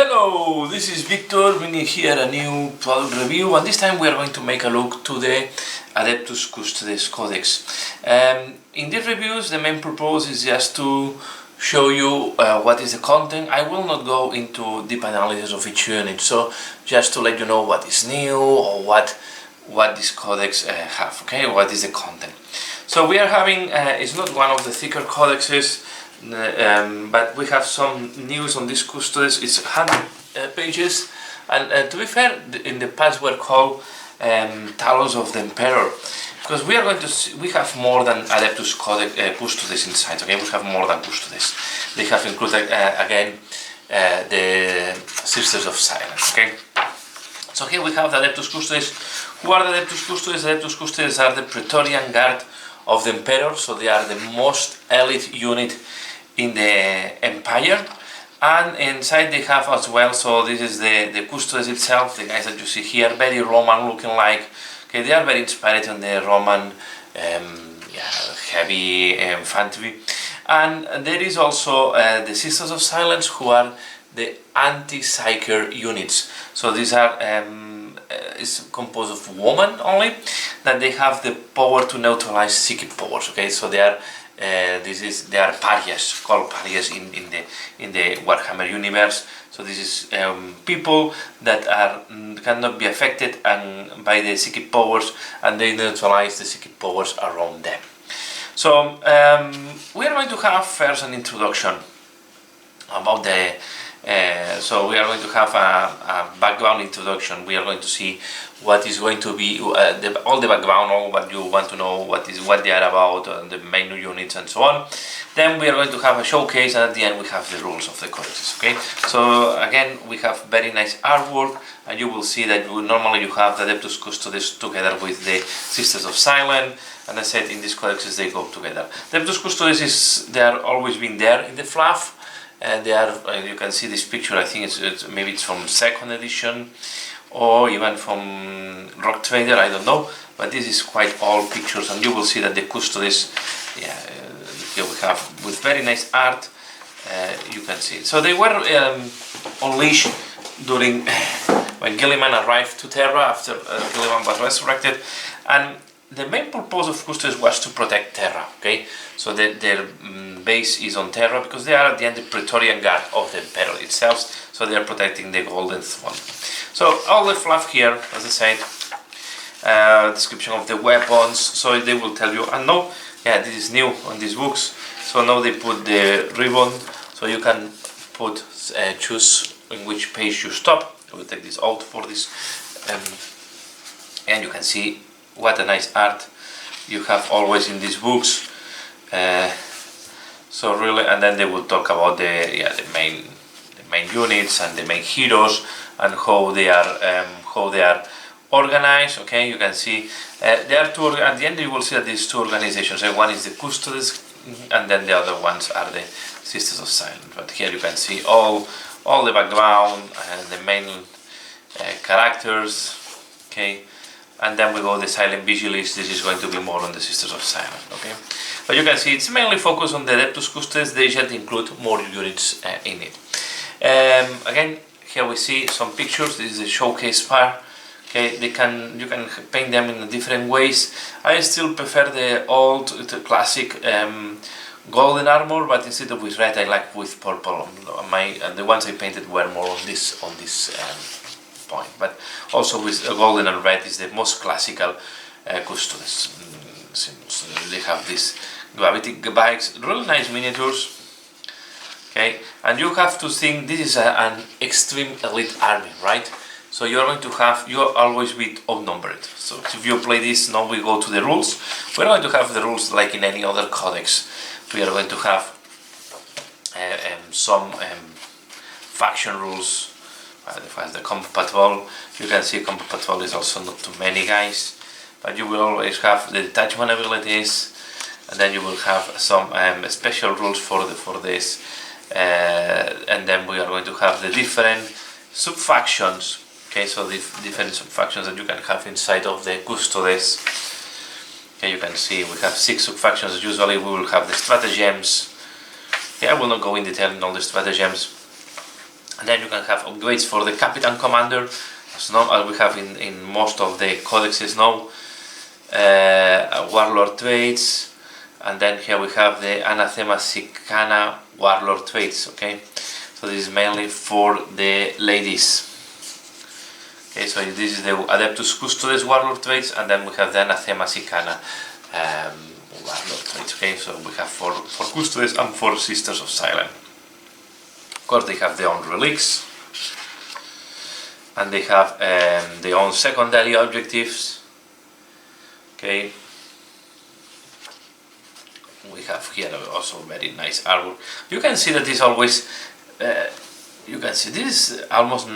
Hello, this is Victor bringing here a new product review, and this time we are going to make a look to the Adeptus Cutodes Codex. In these reviews the main purpose is just to show you what is the content. I will not go into deep analysis of each unit, so just to let you know what is new or what this codex have, okay, what is the content. So we are having, it's not one of the thicker codexes, but we have some news on this Custodes. It's 100 pages, and to be fair, in the past were called Talons of the Emperor, because we are going to see, we have more than Adeptus Cutodes inside. Okay, we have more than Custodes. They have included again the Sisters of Silence. Okay, so here we have the Adeptus Cutodes. Who are the Adeptus Cutodes? The Adeptus Cutodes are the Praetorian Guard of the Emperor, so they are the most elite unit in the Empire, and inside they have as well, so this is the Custodes itself, the guys that you see here, very Roman looking like. Okay, they are very inspired on the Roman heavy infantry. And there is also the Sisters of Silence, who are the anti-psyker units. So these are is composed of women only, that they have the power to neutralize psychic powers. Okay, so they are they are pariahs, called pariahs in the Warhammer universe. So this is people that cannot be affected by the psychic powers, and they neutralize the psychic powers around them. So we are going to have first an introduction about the. So we are going to have a background introduction. We are going to see what is going to be all the background, all what you want to know, what they are about, the main units and so on. Then we are going to have a showcase, and at the end we have the rules of the codexes. Okay, so again we have very nice artwork, and you will see that normally you have the Adeptus Cutodes together with the Sisters of Silence, and I said in these codexes they go together. The Adeptus Cutodes they are always been there in the fluff. And they are, you can see this picture, I think maybe it's from 2nd edition or even from Rock Trader, I don't know, but this is quite old pictures, and you will see that the Custodes, here we have with very nice art, you can see it. So they were unleashed during when Gilliman arrived to Terra after Gilliman was resurrected, and the main purpose of Custodes was to protect Terra. Okay, so their base is on Terra because they are at the end the Praetorian Guard of the Emperor itself, so they are protecting the Golden Throne. So all the fluff here, as I said, description of the weapons, so they will tell you, and now, yeah, this is new on these books, so now they put the ribbon, so you can put choose in which page you stop. I will take this out for this, and you can see what a nice art you have always in these books. So really, and then they will talk about the main units and the main heroes and how they are organized. Okay, you can see there are two. At the end, you will see that these two organizations. One is the Custodes, and then the other ones are the Sisters of Silence. But here you can see all the background and the main characters. Okay. And then we go the Silent Vigilists. This is going to be more on the Sisters of Silence. Okay, but you can see it's mainly focused on the Adeptus Cutodes. They just include more units in it. Again, here we see some pictures. This is the showcase part. Okay, you can paint them in different ways. I still prefer the old, the classic golden armor, but instead of with red, I like with purple. The ones I painted were more on this point, but also with golden and red is the most classical Custodes. They have these gravity bikes, really nice miniatures. Okay, and you have to think this is an extreme elite army, right? So you are always be outnumbered. So if you play this, now we go to the rules. We're going to have the rules like in any other codex. We are going to have some faction rules. The combat patrol, you can see combat patrol is also not too many guys, but you will always have the detachment abilities, and then you will have some special rules for this, and then we are going to have the different sub-factions. Okay, so the different sub-factions that you can have inside of the Custodes. Okay, you can see we have 6 sub-factions. Usually we will have the stratagems. Okay, I will not go in detail in all the stratagems. And then you can have upgrades for the Captain Commander, as we have in most of the codexes now. Warlord traits, and then here we have the Anathema Sicana Warlord traits. Okay, so this is mainly for the ladies. Okay, so this is the Adeptus Custodes Warlord traits, and then we have the Anathema Sicana Warlord traits. Okay, so we have for Custodes and for Sisters of Silence. Of course, they have their own relics, and they have their own secondary objectives. Okay, we have here also very nice artwork. You can see that this always, you can see this is almost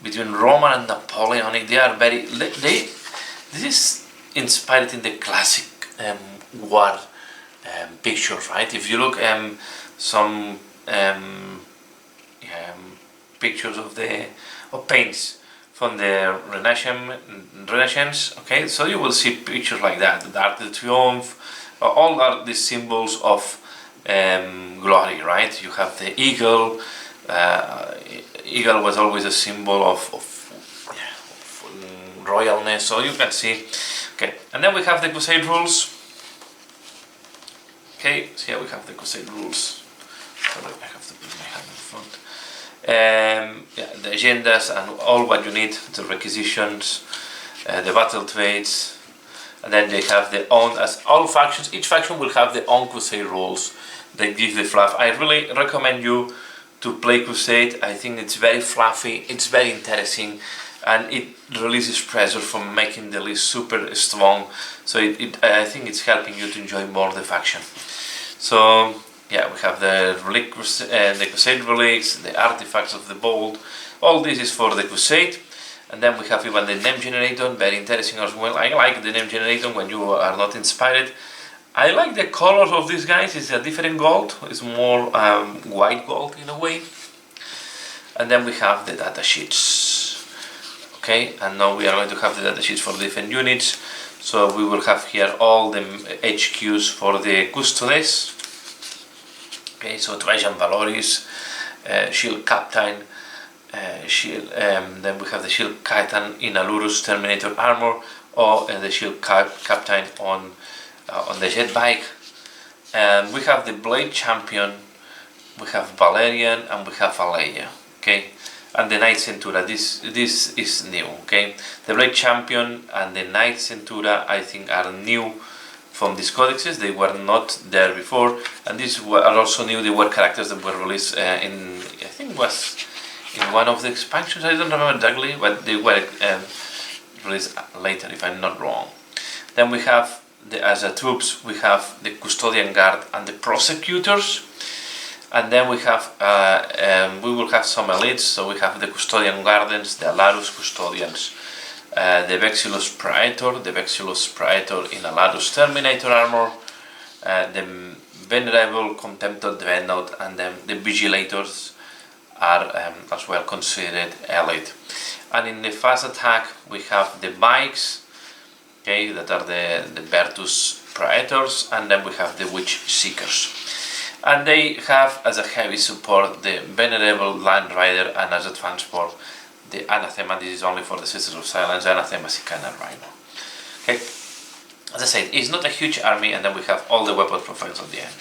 between Roman and Napoleonic. They are very, this is inspired in the classic war pictures, right? If you look some pictures of paints from the Renaissance, okay, so you will see pictures like that, the Arc de Triomphe, all are the symbols of glory, right? You have the eagle. Eagle was always a symbol of royalness, so you can see. Okay, and then we have the Crusade rules. Okay, so here we have the Crusade rules. Sorry, I have to put my hand in front. The agendas and all what you need, the requisitions, the battle trades, and then they have their own, as all factions, each faction will have their own Crusade rules. They give the fluff. I really recommend you to play Crusade. I think it's very fluffy, it's very interesting, and it releases pressure from making the list super strong. So I think it's helping you to enjoy more the faction. So yeah, we have the Crusade relics, the artifacts of the Bold. All this is for the Crusade. And then we have even the name generator, very interesting as well. I like the name generator when you are not inspired. I like the colors of these guys. It's a different gold. It's more white gold in a way. And then we have the data sheets. Okay, and now we are going to have the data sheets for different units. So we will have here all the HQs for the Custodes. Okay, so Trajan Valoris, Shield Captain, then we have the Shield Captain in Alurus Terminator armor, or the Shield Captain on the jet bike. We have the Blade Champion, we have Valerian, and we have Aleia. Okay, and the Knight Centura. This is new. Okay, the Blade Champion and the Knight Centura I think are new from these codexes. They were not there before, and these are also new. They were characters that were released in, I think it was in one of the expansions. I don't remember exactly, but they were released later, if I'm not wrong. Then we have as a troops, we have the Custodian Guard and the Prosecutors, and then we have we will have some elites. So we have the Custodian Guardians, the Alarus Custodians, the Vexillus Praetor in Alarus Terminator armor, the Venerable Contemptor Dreadnought, and then the Vigilators are as well considered elite. And in the fast attack we have the bikes, okay, that are the Vertus Praetors, and then we have the Witch Seekers. And they have as a heavy support the Venerable Land Rider, and as a transport the Anathema. This is only for the Sisters of Silence, Anathema Sicana Rhino. Okay, as I said, it's not a huge army, and then we have all the weapon profiles at the end.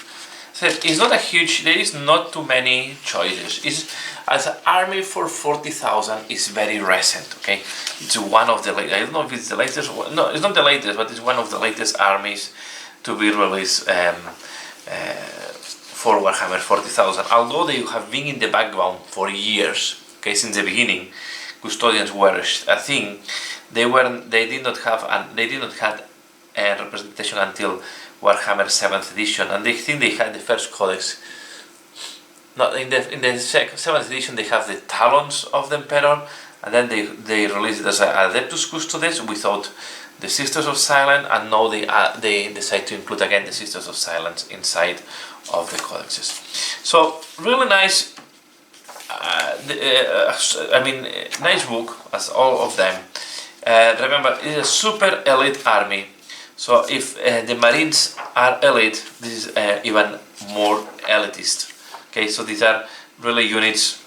So it's not a huge, there is not too many choices. It's, as an army for 40,000 is very recent, okay? It's one of the latest, I don't know if it's the latest, no, it's not the latest, but it's one of the latest armies to be released for Warhammer 40,000. Although they have been in the background for years, okay, since the beginning, Custodians were a thing. They did not have a representation until Warhammer 7th edition, and they think they had the first codex. No, in the 7th edition they have the Talons of the Emperor, and then they released it as Adeptus Cutodes without the Sisters of Silence, and now they decide to include again the Sisters of Silence inside of the codexes. So really nice. I mean, nice book as all of them. Remember, it's a super elite army. So if the Marines are elite, this is even more elitist. Okay, so these are really units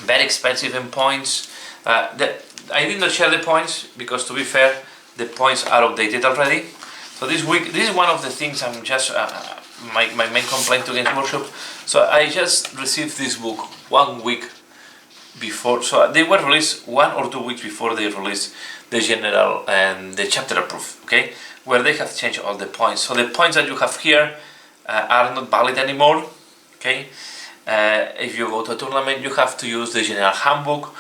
very expensive in points. I did not share the points because, to be fair, the points are updated already. So this week, this is one of the things I'm just my main complaint to Games Workshop. So I just received this book 1 week before. So they were released 1 or 2 weeks before they released the general and the chapter proof. Okay, where they have changed all the points. So the points that you have here are not valid anymore. Okay, if you go to a tournament, you have to use the general handbook.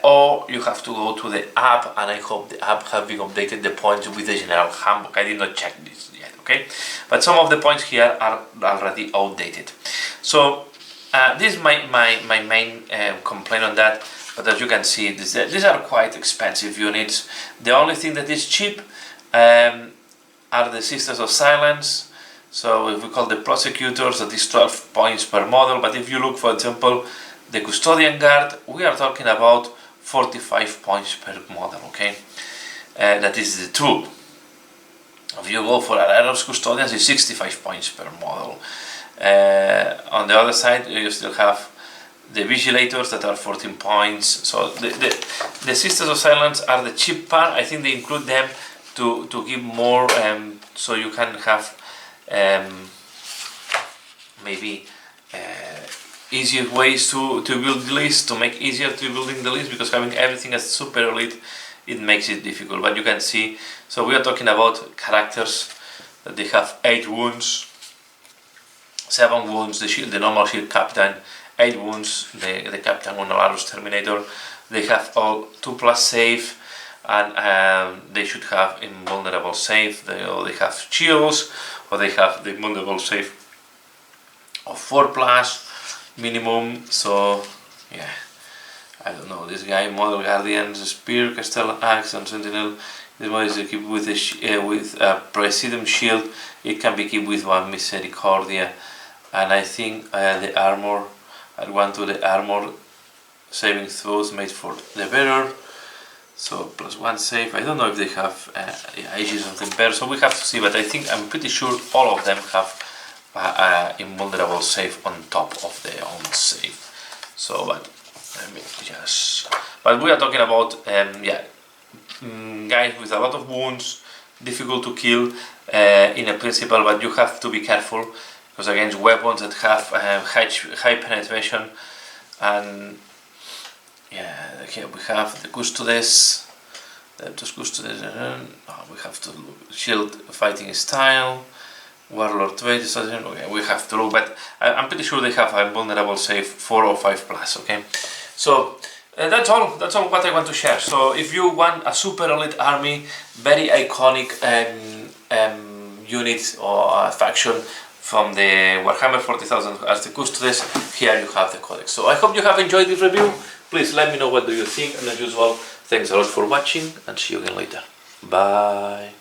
Or you have to go to the app, and I hope the app have been updated the points with the general handbook. I did not check this yet, okay? But some of the points here are already outdated. So this is my main complaint on that. But as you can see, these are quite expensive units. The only thing that is cheap are the Sisters of Silence. So if we call the Prosecutors, that is 12 points per model. But if you look, for example, the Custodian Guard, we are talking about 45 points per model, okay? That is the two. If you go for Aeros Custodians, it's 65 points per model. On the other side, you still have the Vigilators that are 14 points. So the Sisters of Silence are the cheap part. I think they include them to give more, so you can have maybe easier ways to build the list, to make easier to building the list, because having everything as super elite, it makes it difficult. But you can see, so we are talking about characters that they have 8 wounds, 7 wounds, the normal shield captain, 8 wounds, the captain on Alarus Terminator. They have all 2+ save, and they should have invulnerable save. They have shields, or they have the invulnerable save of 4+ minimum. So yeah, I don't know, this guy, Model Guardians, Spear, Castellan Axe and Sentinel, this one is equipped with a Presidium Shield. It can be equipped with 1 Misericordia, and I think the armor, I want to the armor saving throws made for the bearer, so +1 save. I don't know if they have Aegis of the Bearer, so we have to see, but I'm pretty sure all of them have invulnerable save on top of their own save. So, but let me just. But we are talking about guys with a lot of wounds, difficult to kill in a principle, but you have to be careful because against weapons that have high penetration. And yeah, here we have the Custodes, we have to look. Shield fighting style. Warlord trade, okay, we have to look, but I'm pretty sure they have a vulnerable save 4 or 5+, okay? So that's all what I want to share. So if you want a super elite army, very iconic unit or faction from the Warhammer 40,000 as the Custodes, here you have the Codex. So I hope you have enjoyed this review. Please let me know what do you think, and as usual, thanks a lot for watching, and see you again later. Bye.